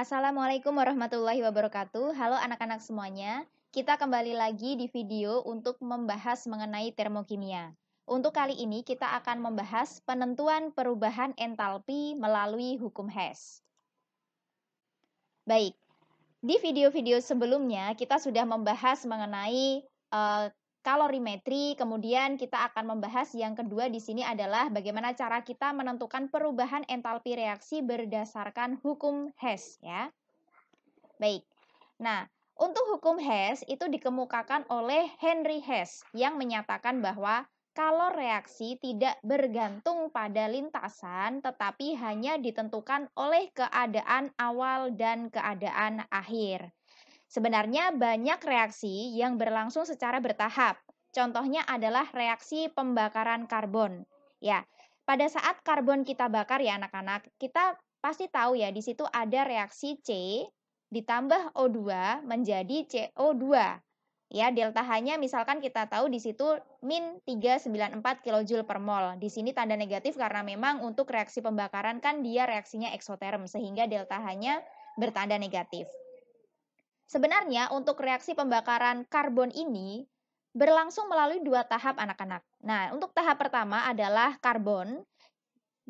Assalamualaikum warahmatullahi wabarakatuh. Halo anak-anak semuanya. Kita kembali lagi di video untuk membahas mengenai termokimia. Untuk kali ini kita akan membahas penentuan perubahan entalpi melalui hukum Hess. Baik, di video-video sebelumnya kita sudah membahas mengenai kalorimetri, kemudian kita akan membahas yang kedua di sini adalah bagaimana cara kita menentukan perubahan entalpi reaksi berdasarkan hukum Hess ya. Baik. Nah, untuk hukum Hess itu dikemukakan oleh Henry Hess yang menyatakan bahwa kalau reaksi tidak bergantung pada lintasan tetapi hanya ditentukan oleh keadaan awal dan keadaan akhir. Sebenarnya banyak reaksi yang berlangsung secara bertahap. Contohnya adalah reaksi pembakaran karbon. Ya, pada saat karbon kita bakar ya anak-anak, kita pasti tahu ya di situ ada reaksi C ditambah O2 menjadi CO2. Ya, delta H-nya misalkan kita tahu di situ min 394 kJ per mol. Di sini tanda negatif karena memang untuk reaksi pembakaran kan dia reaksinya eksoterm sehingga delta H-nya bertanda negatif. Sebenarnya untuk reaksi pembakaran karbon ini berlangsung melalui dua tahap anak-anak. Nah, untuk tahap pertama adalah karbon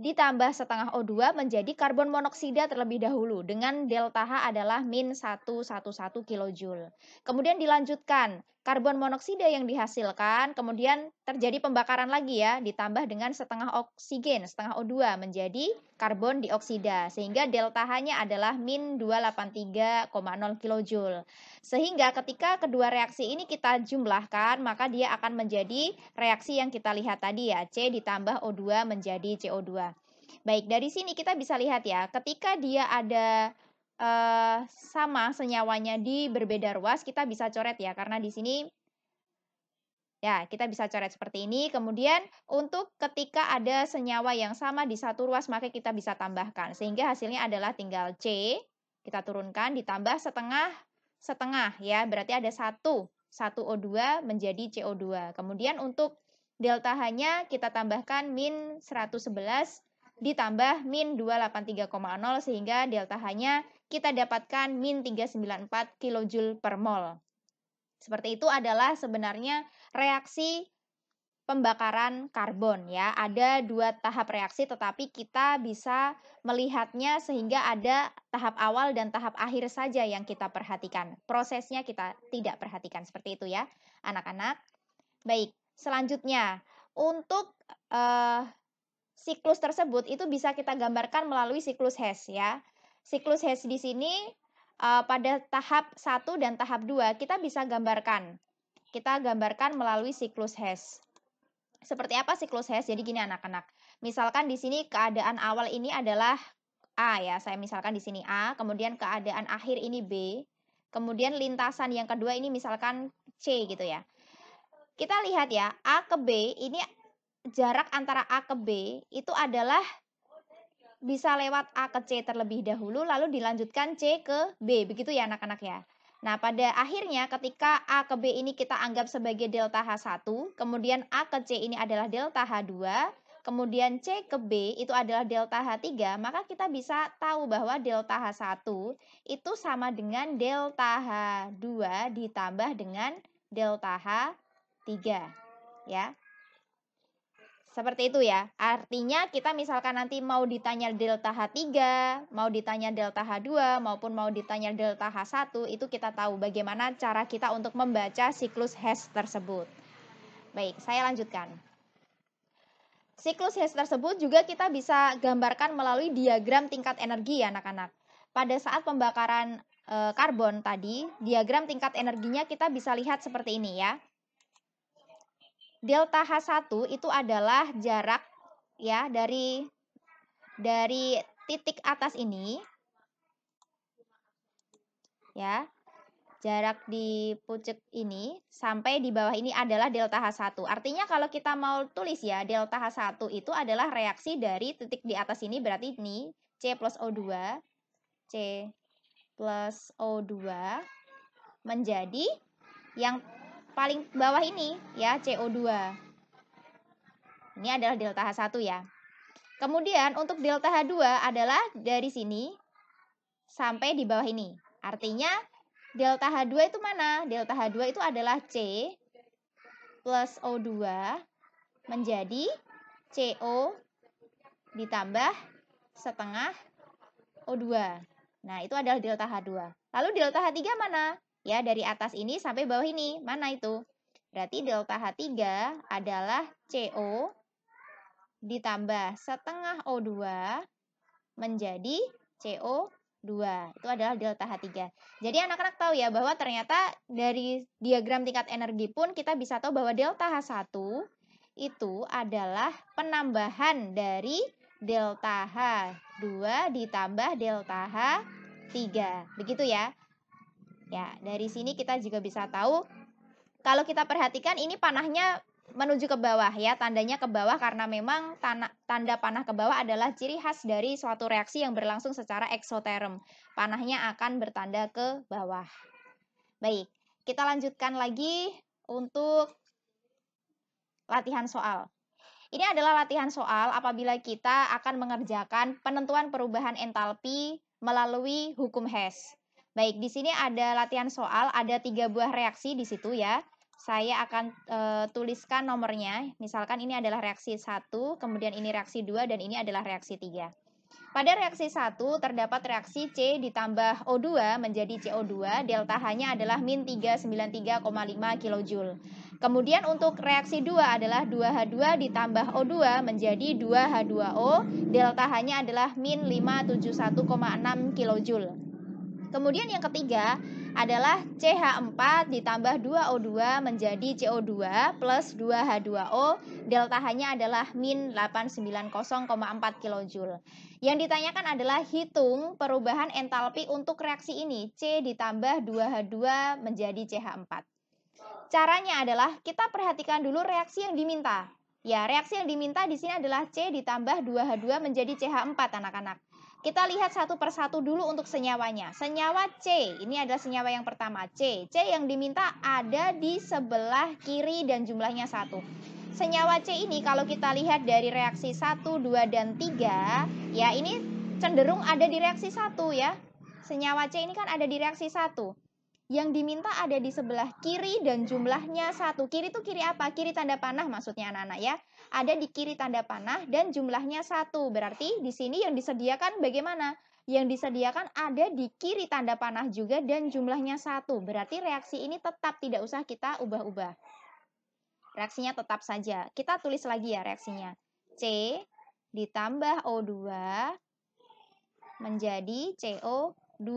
ditambah setengah O2 menjadi karbon monoksida terlebih dahulu dengan delta H adalah min 111 kJ. Kemudian dilanjutkan karbon monoksida yang dihasilkan, kemudian terjadi pembakaran lagi ya, ditambah dengan setengah oksigen, setengah O2 menjadi karbon dioksida. Sehingga delta H-nya adalah min 283,0 kJ. Sehingga ketika kedua reaksi ini kita jumlahkan, maka dia akan menjadi reaksi yang kita lihat tadi ya, C ditambah O2 menjadi CO2. Baik, dari sini kita bisa lihat ya, ketika dia ada sama senyawanya di berbeda ruas, kita bisa coret ya, karena di sini ya kita bisa coret seperti ini. Kemudian untuk ketika ada senyawa yang sama di satu ruas, maka kita bisa tambahkan. Sehingga hasilnya adalah tinggal C, kita turunkan, ditambah setengah ya, berarti ada 1 O2 menjadi CO2. Kemudian untuk delta H-nya kita tambahkan min 111 ditambah min 283,0 sehingga delta H-nya kita dapatkan min 394 kJ per mol. Seperti itu adalah sebenarnya reaksi pembakaran karbon ya. Ada dua tahap reaksi tetapi kita bisa melihatnya sehingga ada tahap awal dan tahap akhir saja yang kita perhatikan. Prosesnya kita tidak perhatikan seperti itu ya anak-anak. Baik, selanjutnya untuk siklus tersebut itu bisa kita gambarkan melalui siklus Hess ya. Siklus Hess di sini pada tahap 1 dan tahap 2 kita bisa gambarkan. Kita gambarkan melalui siklus Hess. Seperti apa siklus Hess? Jadi gini anak-anak. Misalkan di sini keadaan awal ini adalah A ya. Saya misalkan di sini A, kemudian keadaan akhir ini B, kemudian lintasan yang kedua ini misalkan C gitu ya. Kita lihat ya, A ke B ini jarak antara A ke B itu adalah bisa lewat A ke C terlebih dahulu lalu dilanjutkan C ke B. Begitu ya anak-anak ya. Nah, pada akhirnya ketika A ke B ini kita anggap sebagai delta H1, kemudian A ke C ini adalah delta H2, kemudian C ke B itu adalah delta H3, maka kita bisa tahu bahwa delta H1 itu sama dengan delta H2 ditambah dengan delta H3 ya. Seperti itu ya. Artinya kita misalkan nanti mau ditanya delta H3, mau ditanya delta H2, maupun mau ditanya delta H1, itu kita tahu bagaimana cara kita untuk membaca siklus Hess tersebut. Baik, saya lanjutkan. Siklus Hess tersebut juga kita bisa gambarkan melalui diagram tingkat energi ya anak-anak. Pada saat pembakaran karbon tadi, diagram tingkat energinya kita bisa lihat seperti ini ya. Delta H1 itu adalah jarak ya dari titik atas ini ya. Jarak di pucuk ini sampai di bawah ini adalah delta H1. Artinya kalau kita mau tulis ya, delta H1 itu adalah reaksi dari titik di atas ini berarti ini C plus O2 menjadi yang paling bawah ini ya CO2. Ini adalah delta H1 ya. Kemudian untuk delta H2 adalah dari sini sampai di bawah ini. Artinya delta H2 itu mana? Delta H2 itu adalah C plus O2 menjadi CO ditambah setengah O2. Nah, itu adalah delta H2. Lalu delta H3 mana? Ya, dari atas ini sampai bawah ini. Mana itu? Berarti delta H3 adalah CO ditambah setengah O2 menjadi CO2. Itu adalah delta H3. Jadi anak-anak tahu ya bahwa ternyata dari diagram tingkat energi pun kita bisa tahu bahwa delta H1 itu adalah penambahan dari delta H2 ditambah delta H3. Begitu ya. Ya, dari sini kita juga bisa tahu kalau kita perhatikan ini panahnya menuju ke bawah ya, tandanya ke bawah karena memang tanda panah ke bawah adalah ciri khas dari suatu reaksi yang berlangsung secara eksoterm. Panahnya akan bertanda ke bawah. Baik, kita lanjutkan lagi untuk latihan soal. Ini adalah latihan soal apabila kita akan mengerjakan penentuan perubahan entalpi melalui hukum Hess. Baik, di sini ada latihan soal, ada 3 buah reaksi di situ ya. Saya akan tuliskan nomornya. Misalkan ini adalah reaksi 1, kemudian ini reaksi 2, dan ini adalah reaksi 3. Pada reaksi 1 terdapat reaksi C ditambah O2 menjadi CO2, delta H-nya adalah min 393,5 kJ. Kemudian untuk reaksi 2 adalah 2H2 ditambah O2 menjadi 2H2O, delta H-nya adalah min 571,6 kJ. Kemudian yang ketiga adalah CH4 ditambah 2O2 menjadi CO2 plus 2H2O, delta H-nya adalah min 890,4 kJ. Yang ditanyakan adalah hitung perubahan entalpi untuk reaksi ini, C ditambah 2H2 menjadi CH4. Caranya adalah kita perhatikan dulu reaksi yang diminta. Ya, reaksi yang diminta di sini adalah C ditambah 2H2 menjadi CH4, anak-anak. Kita lihat satu persatu dulu untuk senyawanya. Senyawa C, ini adalah senyawa yang pertama, C. C yang diminta ada di sebelah kiri dan jumlahnya 1. Senyawa C ini kalau kita lihat dari reaksi 1, 2, dan 3, ya ini cenderung ada di reaksi 1 ya. Senyawa C ini kan ada di reaksi 1. Yang diminta ada di sebelah kiri dan jumlahnya 1. Kiri itu kiri apa? Kiri tanda panah maksudnya anak-anak ya. Ada di kiri tanda panah dan jumlahnya 1. Berarti di sini yang disediakan bagaimana? Yang disediakan ada di kiri tanda panah juga dan jumlahnya 1. Berarti reaksi ini tetap tidak usah kita ubah-ubah. Reaksinya tetap saja. Kita tulis lagi ya reaksinya. C ditambah O2 menjadi CO2.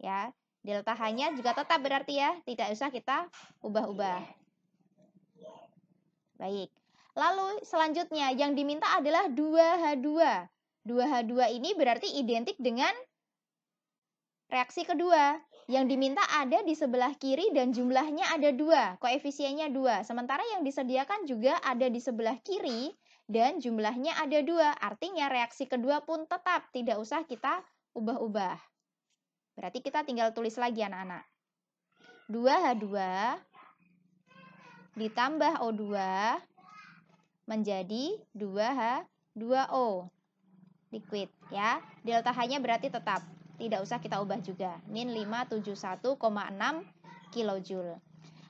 Ya. Delta H-nya juga tetap berarti ya, tidak usah kita ubah-ubah. Baik. Lalu selanjutnya yang diminta adalah 2H2. 2H2 ini berarti identik dengan reaksi kedua. Yang diminta ada di sebelah kiri dan jumlahnya ada 2, koefisiennya 2. Sementara yang disediakan juga ada di sebelah kiri dan jumlahnya ada 2. Artinya reaksi kedua pun tetap, tidak usah kita ubah-ubah. Berarti kita tinggal tulis lagi anak-anak. 2H2 ditambah O2 menjadi 2H2O. Liquid ya. Delta H-nya berarti tetap. Tidak usah kita ubah juga. Min 571,6 kJ.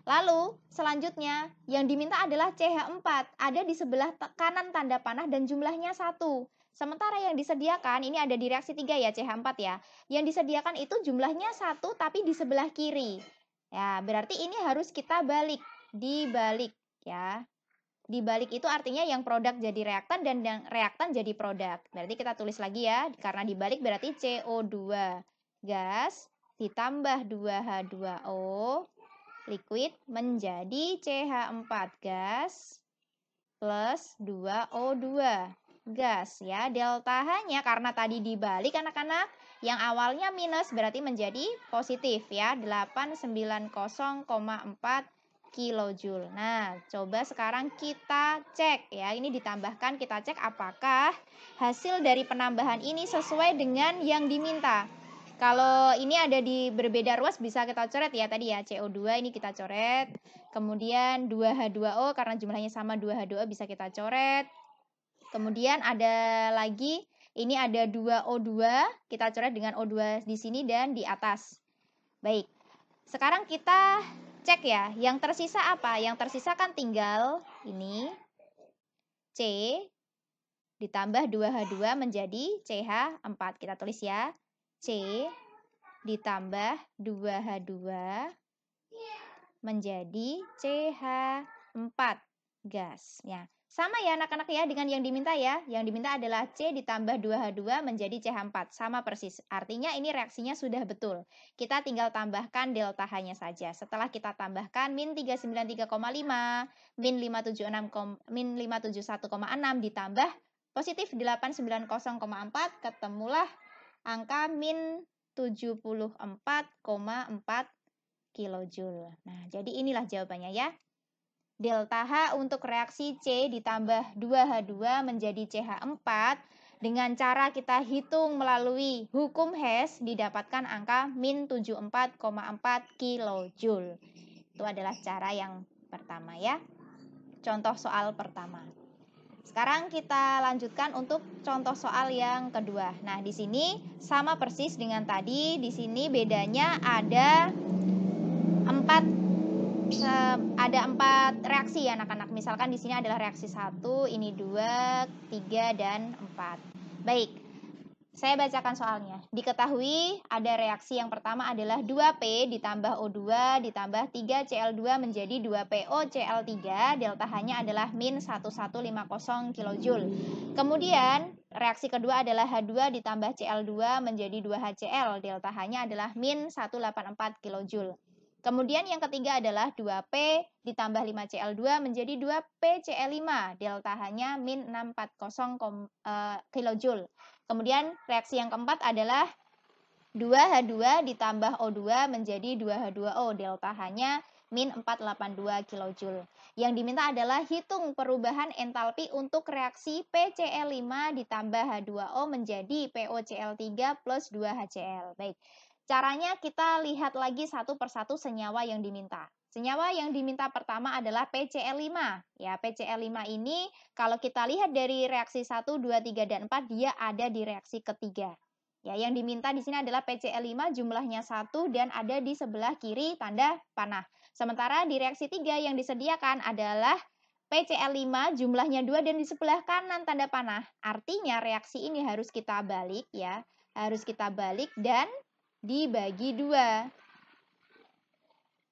Lalu selanjutnya yang diminta adalah CH4. Ada di sebelah kanan tanda panah dan jumlahnya 1. Sementara yang disediakan, ini ada di reaksi 3 ya, CH4 ya. Yang disediakan itu jumlahnya 1 tapi di sebelah kiri. Ya, berarti ini harus kita balik. Dibalik ya. Dibalik itu artinya yang produk jadi reaktan dan yang reaktan jadi produk. Berarti kita tulis lagi ya, karena dibalik berarti CO2 gas ditambah 2H2O liquid menjadi CH4 gas plus 2O2 gas ya. Delta H-nya karena tadi dibalik anak-anak, yang awalnya minus berarti menjadi positif ya, 890,4 kJ. Nah, coba sekarang kita cek ya. Ini ditambahkan, kita cek apakah hasil dari penambahan ini sesuai dengan yang diminta. Kalau ini ada di berbeda ruas bisa kita coret ya tadi ya. CO2 ini kita coret. Kemudian 2H2O karena jumlahnya sama 2H2O bisa kita coret. Kemudian ada lagi Ini ada 2O2, kita coret dengan O2 di sini dan di atas. Baik, sekarang kita cek ya, yang tersisa apa? Yang tersisa kan tinggal ini, C ditambah 2H2 menjadi CH4. Kita tulis ya, C ditambah 2H2 menjadi CH4 gas. Ya, sama ya anak-anak ya dengan yang diminta ya. Yang diminta adalah C ditambah 2H2 menjadi CH4. Sama persis. Artinya ini reaksinya sudah betul. Kita tinggal tambahkan delta H-nya saja. Setelah kita tambahkan min 393,5, min 571,6 ditambah positif 890,4, ketemulah angka min 74,4 kilojoule. Nah, jadi inilah jawabannya ya. Delta H untuk reaksi C ditambah 2H2 menjadi CH4 dengan cara kita hitung melalui hukum Hess didapatkan angka min 74,4 kilojoule. Itu adalah cara yang pertama ya. Contoh soal pertama. Sekarang kita lanjutkan untuk contoh soal yang kedua. Nah, di sini sama persis dengan tadi. Di sini bedanya ada 4 reaksi ya anak-anak. Misalkan di sini adalah reaksi 1, ini 2, 3, dan 4. Baik, saya bacakan soalnya. Diketahui ada reaksi yang pertama adalah 2P ditambah O2 ditambah 3Cl2 menjadi 2PoCl3. Delta H-nya adalah min 1150 kJ. Kemudian reaksi kedua adalah H2 ditambah Cl2 menjadi 2HCl. Delta H-nya adalah min 184 kJ. Kemudian yang ketiga adalah 2P ditambah 5Cl2 menjadi 2PCl5. Delta H-nya min 640 kJ. Kemudian reaksi yang keempat adalah 2H2 ditambah O2 menjadi 2H2O. Delta H-nya min 482 kJ. Yang diminta adalah hitung perubahan entalpi untuk reaksi PCl5 ditambah H2O menjadi PoCl3 plus 2HCl. Baik. Caranya kita lihat lagi satu persatu senyawa yang diminta. Senyawa yang diminta pertama adalah PCl5. Ya, PCl5 ini kalau kita lihat dari reaksi 1, 2, 3, dan 4, dia ada di reaksi ketiga. Ya, yang diminta di sini adalah PCl5 jumlahnya 1 dan ada di sebelah kiri tanda panah. Sementara di reaksi 3 yang disediakan adalah PCl5 jumlahnya 2 dan di sebelah kanan tanda panah. Artinya reaksi ini harus kita balik ya. Harus kita balik dan dibagi 2.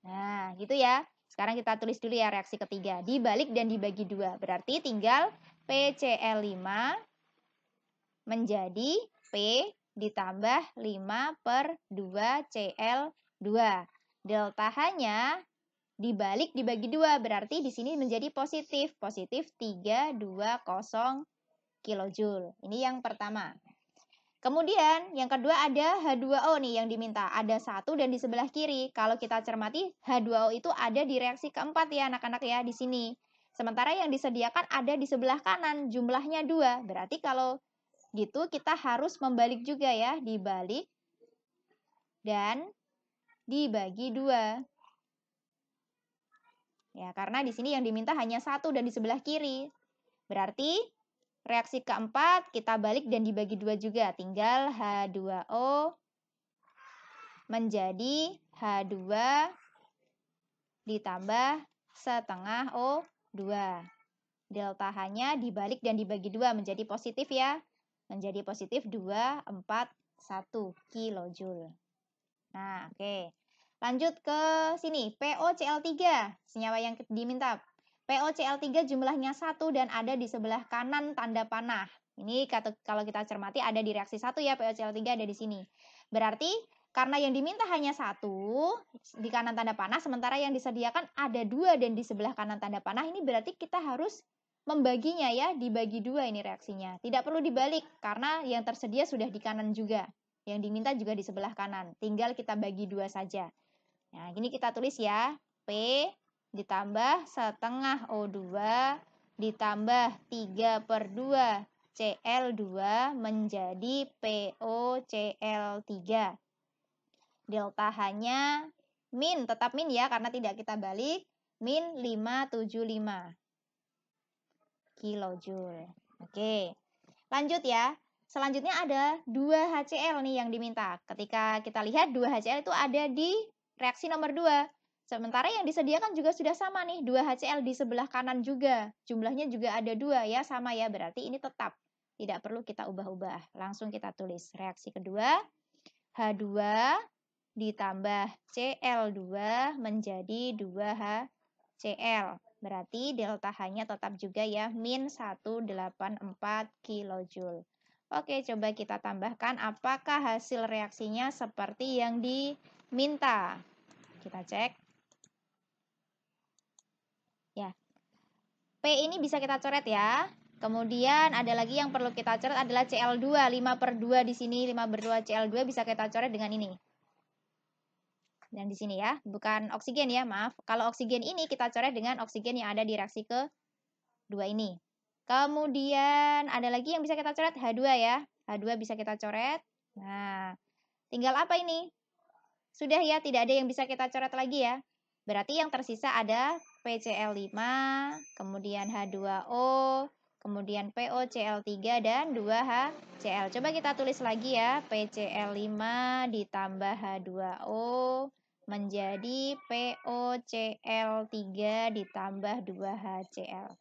Nah, gitu ya. Sekarang kita tulis dulu ya reaksi ketiga. Dibalik dan dibagi 2. Berarti tinggal PCl5 menjadi P ditambah 5 per 2 Cl2. Delta H-nya dibalik dibagi 2. Berarti di sini menjadi positif. Positif 320 kilojoule. Ini yang pertama. Kemudian yang kedua ada H2O nih yang diminta. Ada 1 dan di sebelah kiri. Kalau kita cermati H2O itu ada di reaksi keempat ya anak-anak ya di sini. Sementara yang disediakan ada di sebelah kanan. Jumlahnya 2. Berarti kalau gitu kita harus membalik juga ya. Dibalik dan dibagi 2. Ya karena di sini yang diminta hanya 1 dan di sebelah kiri. Berarti reaksi keempat kita balik dan dibagi 2 juga. Tinggal H2O menjadi H2 ditambah setengah O2. Delta H-nya dibalik dan dibagi 2 menjadi positif ya. Menjadi positif 241 kilojoule. Nah, oke. Lanjut ke sini. PoCl3, senyawa yang diminta. PoCl3 jumlahnya 1 dan ada di sebelah kanan tanda panah. Ini kalau kita cermati ada di reaksi 1 ya, PoCl3 ada di sini. Berarti karena yang diminta hanya 1 di kanan tanda panah, sementara yang disediakan ada 2 dan di sebelah kanan tanda panah, ini berarti kita harus membaginya ya, dibagi 2 ini reaksinya. Tidak perlu dibalik, karena yang tersedia sudah di kanan juga. Yang diminta juga di sebelah kanan. Tinggal kita bagi 2 saja. Nah, ini kita tulis ya, P ditambah setengah O2 ditambah 3 per 2 Cl2 menjadi PoCl3. Delta H-nya min, tetap min ya karena tidak kita balik, min 575 kilojoule. Oke, lanjut ya. Selanjutnya ada 2HCl nih yang diminta. Ketika kita lihat 2HCl itu ada di reaksi nomor 2. Sementara yang disediakan juga sudah sama nih, 2HCl di sebelah kanan juga. Jumlahnya juga ada 2 ya, sama ya. Berarti ini tetap. Tidak perlu kita ubah-ubah. Langsung kita tulis. Reaksi kedua, H2 ditambah Cl2 menjadi 2HCl. Berarti delta H-nya tetap juga ya, min 184 kJ. Oke, coba kita tambahkan apakah hasil reaksinya seperti yang diminta. Kita cek. Ya. P ini bisa kita coret ya. Kemudian ada lagi yang perlu kita coret adalah Cl2. 5/2 di sini, 5/2 Cl2 bisa kita coret dengan ini. Dan di sini ya, bukan oksigen ya, maaf. Kalau oksigen ini kita coret dengan oksigen yang ada di reaksi kedua ini. Kemudian ada lagi yang bisa kita coret, H2 ya. H2 bisa kita coret. Nah, tinggal apa ini? Sudah ya, tidak ada yang bisa kita coret lagi ya. Berarti yang tersisa ada PCl5, kemudian H2O, kemudian POCl3, dan 2HCl. Coba kita tulis lagi ya, PCl5 ditambah H2O menjadi POCl3 ditambah 2HCl.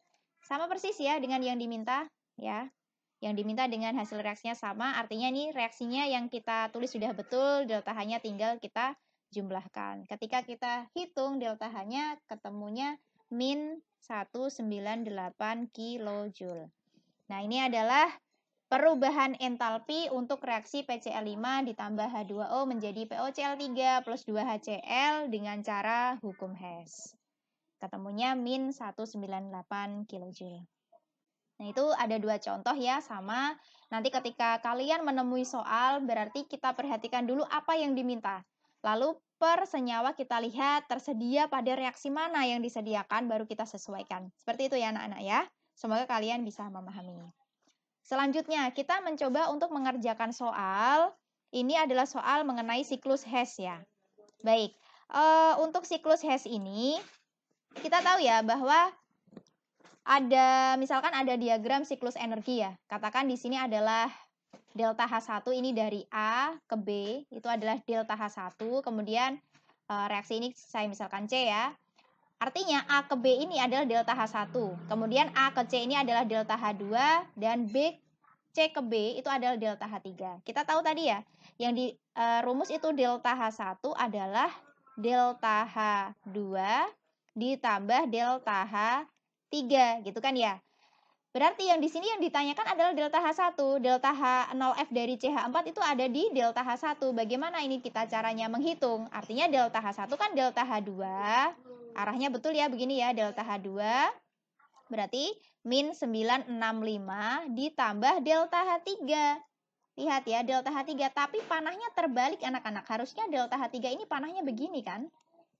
Sama persis ya dengan yang diminta ya. Yang diminta dengan hasil reaksinya sama, artinya ini reaksinya yang kita tulis sudah betul, delta H-nya tinggal kita jumlahkan. Ketika kita hitung delta H-nya ketemunya min 198 kJ. Nah, ini adalah perubahan entalpi untuk reaksi PCl5 ditambah H2O menjadi POCl3 plus 2HCl dengan cara hukum Hess. Ketemunya min 198 kJ. Nah, itu ada 2 contoh ya, sama. Nanti ketika kalian menemui soal, berarti kita perhatikan dulu apa yang diminta. Lalu per senyawa kita lihat tersedia pada reaksi mana yang disediakan, baru kita sesuaikan. Seperti itu ya anak-anak ya. Semoga kalian bisa memahami. Selanjutnya, kita mencoba untuk mengerjakan soal. Ini adalah soal mengenai siklus Hess ya. Baik, untuk siklus Hess ini, kita tahu ya bahwa misalkan ada diagram siklus energi ya. Katakan di sini adalah delta H1 ini dari A ke B, itu adalah delta H1, kemudian reaksi ini saya misalkan C ya. Artinya A ke B ini adalah delta H1, kemudian A ke C ini adalah delta H2, dan C ke B itu adalah delta H3. Kita tahu tadi ya, yang di rumus itu delta H1 adalah delta H2 ditambah delta H3, gitu kan ya. Berarti yang di sini yang ditanyakan adalah delta H1. Delta H0F dari CH4 itu ada di delta H1. Bagaimana ini kita caranya menghitung? Artinya delta H1 kan delta H2. Arahnya betul ya, begini ya, delta H2. Berarti min 965 ditambah delta H3. Lihat ya, delta H3. Tapi panahnya terbalik anak-anak. Harusnya delta H3 ini panahnya begini kan?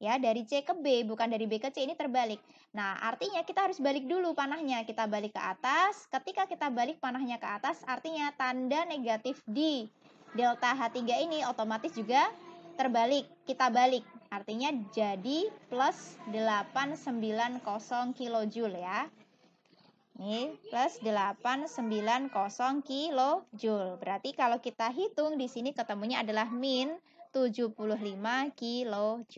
Ya, dari C ke B, bukan dari B ke C, ini terbalik. Nah, artinya kita harus balik dulu panahnya. Kita balik ke atas. Ketika kita balik panahnya ke atas, artinya tanda negatif di delta H3 ini otomatis juga terbalik. Kita balik. Artinya jadi plus 890 kJ ya. Ini plus 890 kJ. Berarti kalau kita hitung di sini ketemunya adalah min 75 kJ.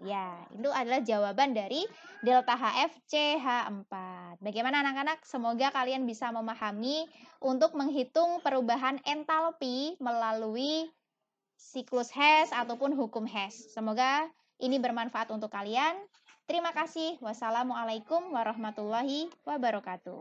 Ya, itu adalah jawaban dari delta HF CH4. Bagaimana anak-anak? Semoga kalian bisa memahami untuk menghitung perubahan entalpi melalui siklus Hess ataupun hukum Hess. Semoga ini bermanfaat untuk kalian. Terima kasih. Wassalamualaikum warahmatullahi wabarakatuh.